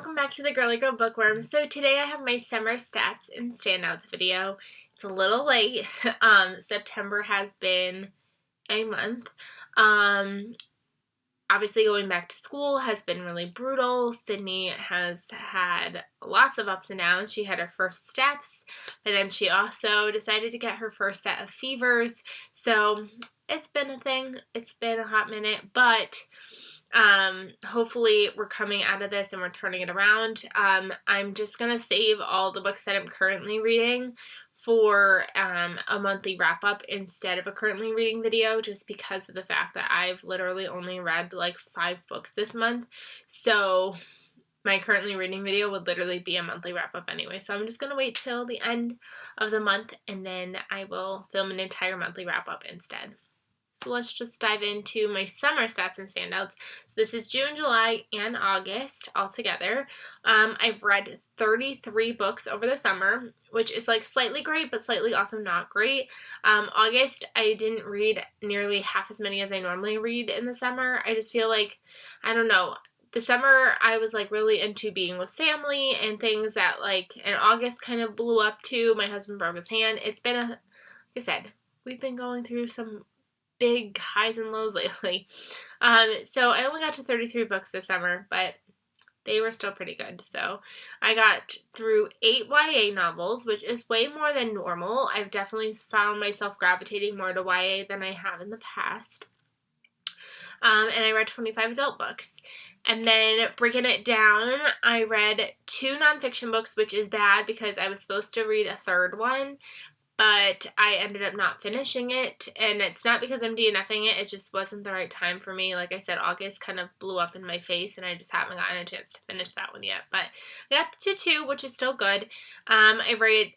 welcome back to the Girly Girl Bookworm. So today I have my summer stats and standouts video. It's a little late. September has been a month. Obviously going back to school has been really brutal. Sydney has had lots of ups and downs. She had her first steps, but then she also decided to get her first set of fevers. So it's been a thing. It's been a hot minute, but hopefully we're coming out of this and we're turning it around. I'm just going to save all the books that I'm currently reading for a monthly wrap-up instead of a currently reading video, just because of the fact that I've literally only read like 5 books this month. So my currently reading video would literally be a monthly wrap-up anyway. So I'm just going to wait till the end of the month and then I will film an entire monthly wrap-up instead. So let's just dive into my summer stats and standouts. So this is June, July, and August all together. I've read 33 books over the summer, which is like slightly great, but slightly also not great. August, I didn't read nearly half as many as I normally read in the summer. I just feel like, I don't know, the summer I was like really into being with family and things that like in August kind of blew up too. My husband broke his hand. It's been like I said, we've been going through some big highs and lows lately. So I only got to 33 books this summer, but they were still pretty good. So I got through 8 YA novels, which is way more than normal. I've definitely found myself gravitating more to YA than I have in the past. And I read 25 adult books. And then breaking it down, I read 2 nonfiction books, which is bad because I was supposed to read a third one, but I ended up not finishing it, and it's not because I'm DNFing it, it just wasn't the right time for me. Like I said, August kind of blew up in my face, and I just haven't gotten a chance to finish that one yet, but I got to 2, which is still good. I read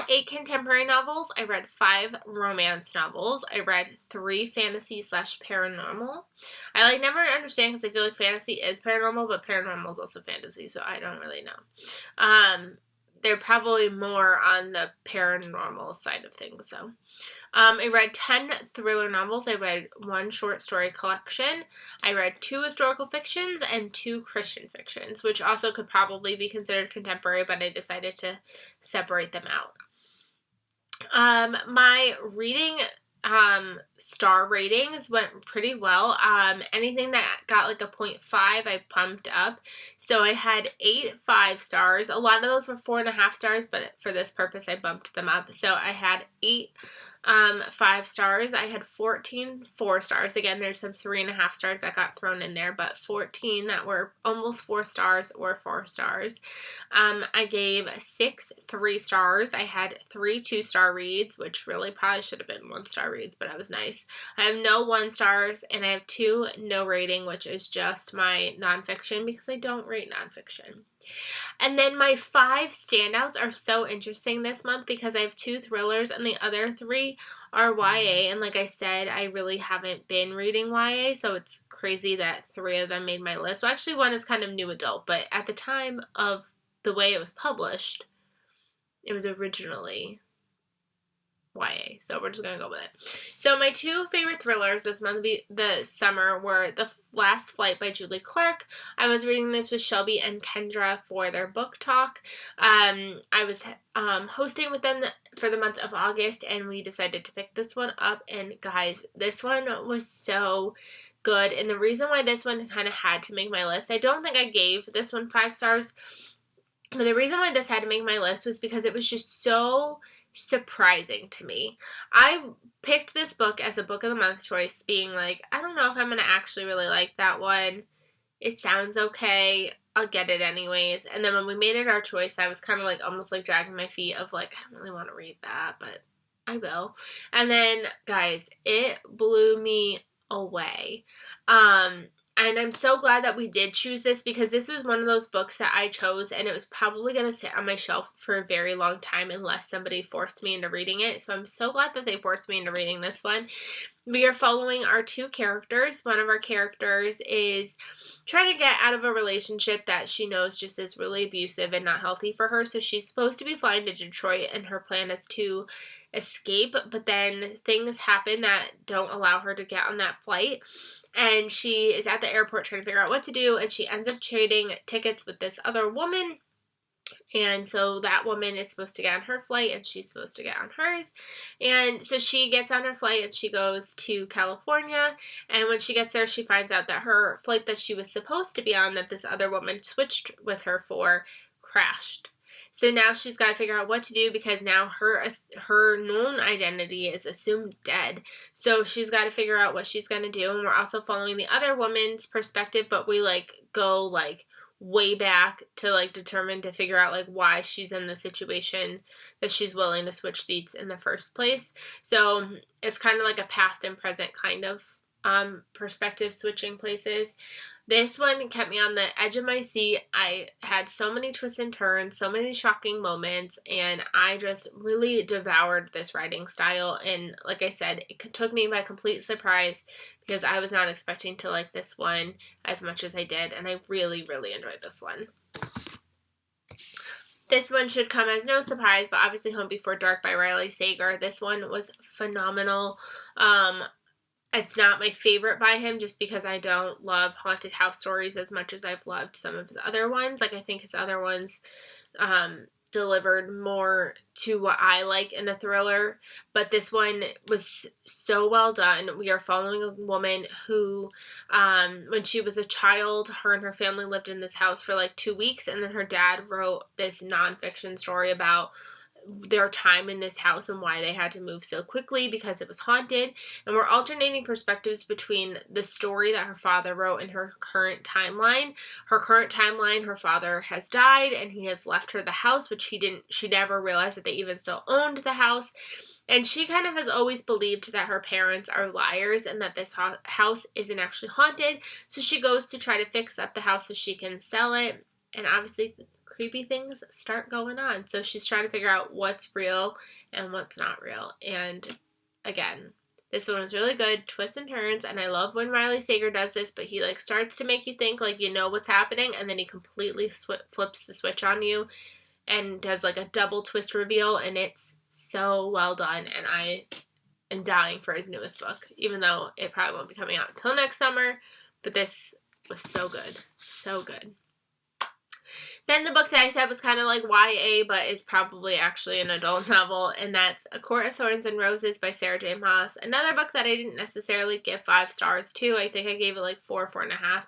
8 contemporary novels, I read 5 romance novels, I read 3 fantasy/paranormal. I like never understand because I feel like fantasy is paranormal, but paranormal is also fantasy, so I don't really know. They're probably more on the paranormal side of things, though. I read 10 thriller novels. I read 1 short story collection. I read 2 historical fictions and 2 Christian fictions, which also could probably be considered contemporary, but I decided to separate them out. My reading star ratings went pretty well. Anything that got like a 0.5 I pumped up. So I had 8 5-stars. A lot of those were 4.5 stars, but for this purpose I bumped them up. So I had 8 5 stars. I had 14 4 stars. Again, there's some 3.5 stars that got thrown in there, but 14 that were almost 4 stars or 4 stars. I gave 6 3 stars. I had 3 2-star reads, which really probably should have been 1-star reads, but I was nice. I have no 1 stars, and I have 2 no rating, which is just my nonfiction because I don't rate nonfiction. And then my 5 standouts are so interesting this month because I have 2 thrillers and the other 3 are YA. And like I said, I really haven't been reading YA, so it's crazy that 3 of them made my list. Well, actually 1 is kind of new adult, but at the time of the way it was published, it was originally YA, so we're just gonna go with it. So my 2 favorite thrillers this month, the summer, were The Last Flight by Julie Clark. I was reading this with Shelby and Kendra for their book talk. I was hosting with them for the month of August, and we decided to pick this one up, and guys, this one was so good, and the reason why this one kind of had to make my list, I don't think I gave this one 5 stars, but the reason why this had to make my list was because it was just so surprising to me. I picked this book as a book of the month choice, being like, I don't know if I'm going to actually really like that one. It sounds okay. I'll get it anyways. And then when we made it our choice, I was kind of like almost like dragging my feet of like, I don't really want to read that, but I will. And then, guys, it blew me away. And I'm so glad that we did choose this because this was one of those books that I chose and it was probably going to sit on my shelf for a very long time unless somebody forced me into reading it. So I'm so glad that they forced me into reading this one. We are following our two characters. One of our characters is trying to get out of a relationship that she knows just is really abusive and not healthy for her. So she's supposed to be flying to Detroit, and her plan is to escape, but then things happen that don't allow her to get on that flight. And she is at the airport trying to figure out what to do, and she ends up trading tickets with this other woman. And so that woman is supposed to get on her flight, and she's supposed to get on hers. And so she gets on her flight, and she goes to California. And when she gets there, she finds out that her flight that she was supposed to be on, that this other woman switched with her for, crashed. So now she's got to figure out what to do, because now her known identity is assumed dead. So she's got to figure out what she's going to do. And we're also following the other woman's perspective, but we go way back to determine to figure out why she's in the situation that she's willing to switch seats in the first place. So it's kind of like a past and present kind of perspective switching places. This one kept me on the edge of my seat. I had so many twists and turns, so many shocking moments, and I just really devoured this writing style. And like I said, it took me by complete surprise, because I was not expecting to like this one as much as I did, and I really, really enjoyed this one. This one should come as no surprise, but obviously Home Before Dark by Riley Sager. This one was phenomenal. It's not my favorite by him, just because I don't love haunted house stories as much as I've loved some of his other ones. I think his other ones delivered more to what I like in a thriller, but this one was so well done. We are following a woman who, when she was a child, her and her family lived in this house for 2 weeks, and then her dad wrote this nonfiction story about their time in this house and why they had to move so quickly because it was haunted. And we're alternating perspectives between the story that her father wrote and her current timeline. Her current timeline, her father has died and he has left her the house, which she never realized that they even still owned the house. And she kind of has always believed that her parents are liars and that this house isn't actually haunted. So she goes to try to fix up the house so she can sell it. And obviously creepy things start going on. So she's trying to figure out what's real and what's not real. And again, this one was really good, twists and turns, and I love when Riley Sager does this, but he starts to make you think you know what's happening, and then he completely flips the switch on you and does a double twist reveal, and it's so well done, and I am dying for his newest book, even though it probably won't be coming out until next summer. But this was so good. So good. Then the book that I said was kind of YA, but is probably actually an adult novel, and that's A Court of Thorns and Roses by Sarah J. Maas. Another book that I didn't necessarily give 5 stars to. I think I gave it 4, 4.5.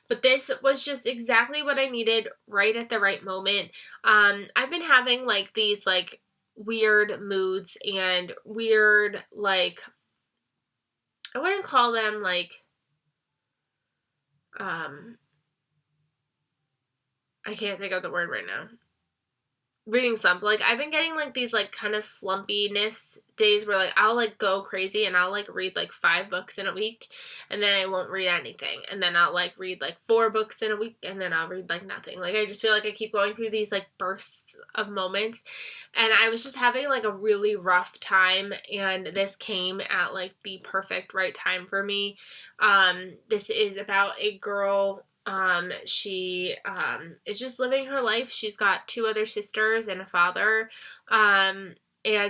But this was just exactly what I needed right at the right moment. I've been having these weird moods and weird I wouldn't call them I can't think of the word right now. Reading slump. I've been getting these kind of slumpiness days where I'll go crazy and I'll read 5 books in a week, and then I won't read anything, and then I'll read 4 books in a week, and then I'll read nothing. I just feel I keep going through these bursts of moments, and I was just having a really rough time, and this came at the perfect right time for me. This is about a girl. She is just living her life. She's got 2 other sisters and a father, and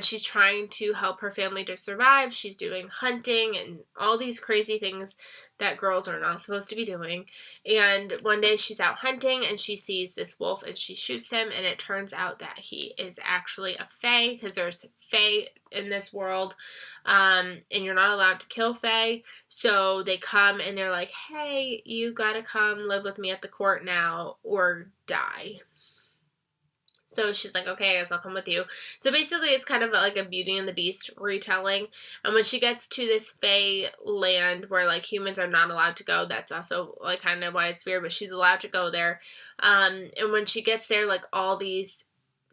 she's trying to help her family to survive. She's doing hunting and all these crazy things that girls are not supposed to be doing. And one day she's out hunting and she sees this wolf and she shoots him, and it turns out that he is actually a fae, because there's fae in this world, and you're not allowed to kill fae. So they come and they're like, hey, you gotta come live with me at the court now or die. So she's like, okay, I guess I'll come with you. So basically it's kind of a Beauty and the Beast retelling. And when she gets to this fae land where humans are not allowed to go, that's also kind of why it's weird, but she's allowed to go there. And when she gets there, all these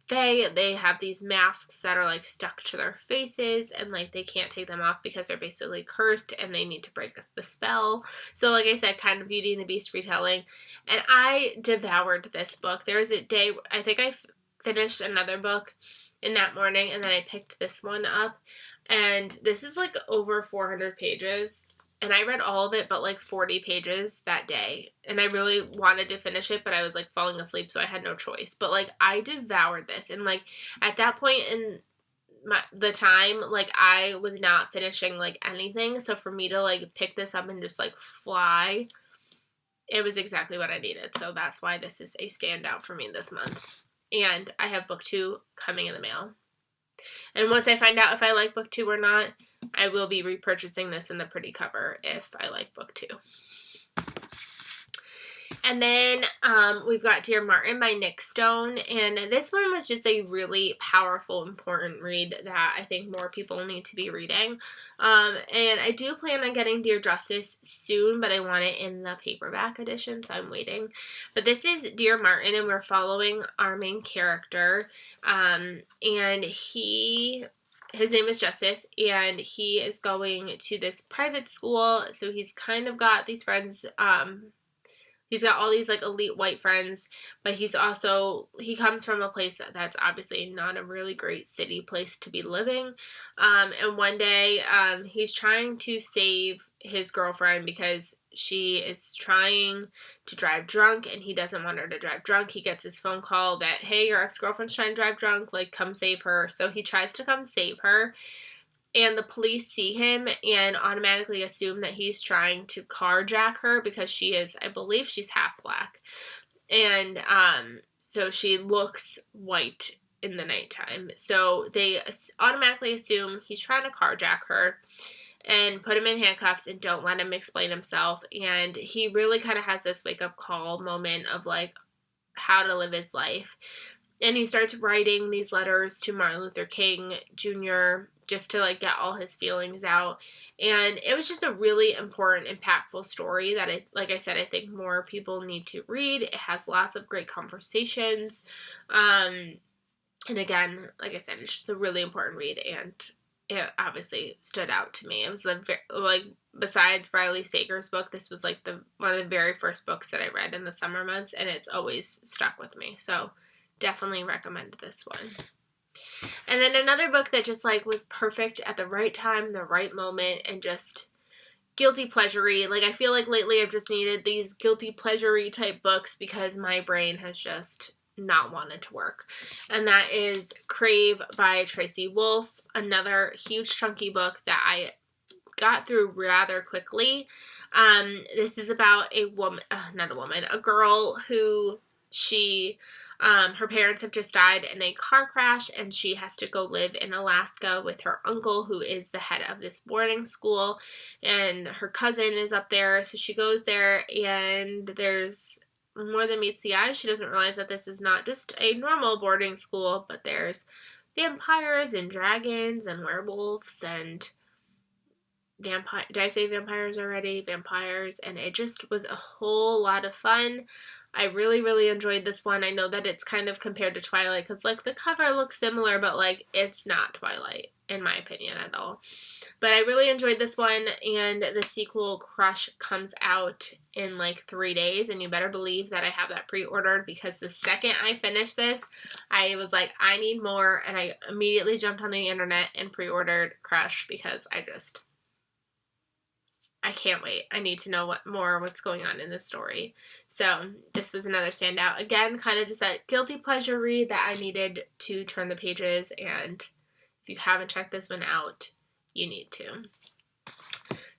fae, they have these masks that are stuck to their faces, and they can't take them off because they're basically cursed and they need to break the spell. So like I said, kind of Beauty and the Beast retelling. And I devoured this book. There was a day, I think I finished another book in that morning, and then I picked this one up. And this is like over 400 pages. And I read all of it but like 40 pages that day. And I really wanted to finish it, but I was like falling asleep, so I had no choice. But like I devoured this. And like at that point in the time, like I was not finishing like anything. So for me to like pick this up and just like fly, it was exactly what I needed. So that's why this is a standout for me this month. And I have book 2 coming in the mail. And once I find out if I like book 2 or not, I will be repurchasing this in the pretty cover if I like book 2. And then we've got Dear Martin by Nick Stone. And this one was just a really powerful, important read that I think more people need to be reading. And I do plan on getting Dear Justice soon, but I want it in the paperback edition, so I'm waiting. But this is Dear Martin, and we're following our main character. And his name is Justice, and he is going to this private school. So he's kind of got these friends, he's got all these like elite white friends, but he comes from a place that's obviously not a really great city place to be living. And one day he's trying to save his girlfriend because she is trying to drive drunk and he doesn't want her to drive drunk. He gets his phone call that, hey, your ex-girlfriend's trying to drive drunk, like come save her. So he tries to come save her. And the police see him and automatically assume that he's trying to carjack her because I believe she's half black. And so she looks white in the nighttime. So they automatically assume he's trying to carjack her and put him in handcuffs and don't let him explain himself. And he really kind of has this wake-up call moment of like how to live his life. And he starts writing these letters to Martin Luther King Jr. just to like get all his feelings out. And it was just a really important, impactful story that like I said, I think more people need to read. It has lots of great conversations. And again, like I said, it's just a really important read, and it obviously stood out to me. It was like besides Riley Sager's book, this was like one of the very first books that I read in the summer months, and it's always stuck with me. So definitely recommend this one. And then another book that just like was perfect at the right time, the right moment, and just guilty pleasure-y. Like I feel like lately I've just needed these guilty pleasure-y type books because my brain has just not wanted to work. And that is Crave by Tracy Wolff, another huge chunky book that I got through rather quickly. This is about a girl who her parents have just died in a car crash, and she has to go live in Alaska with her uncle, who is the head of this boarding school, and her cousin is up there. So she goes there, and there's more than meets the eye. She doesn't realize that this is not just a normal boarding school, but there's vampires and dragons and werewolves and did I say vampires already? Vampires. And it just was a whole lot of fun. I really, really enjoyed this one. I know that it's kind of compared to Twilight because, like, the cover looks similar, but, like, it's not Twilight, in my opinion, at all. But I really enjoyed this one, and the sequel, Crush, comes out in, like, 3 days, and you better believe that I have that pre-ordered because the second I finished this, I was like, I need more, and I immediately jumped on the internet and pre-ordered Crush because I can't wait. I need to know what's going on in this story. So this was another standout. Again, kind of just that guilty pleasure read that I needed to turn the pages. And if you haven't checked this one out, you need to.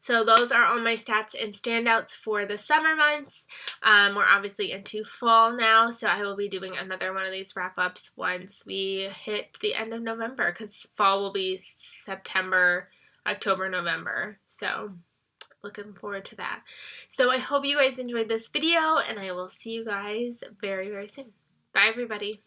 So those are all my stats and standouts for the summer months. We're obviously into fall now, so I will be doing another one of these wrap-ups once we hit the end of November, because fall will be September, October, November. So looking forward to that. So I hope you guys enjoyed this video, and I will see you guys very, very soon. Bye, everybody.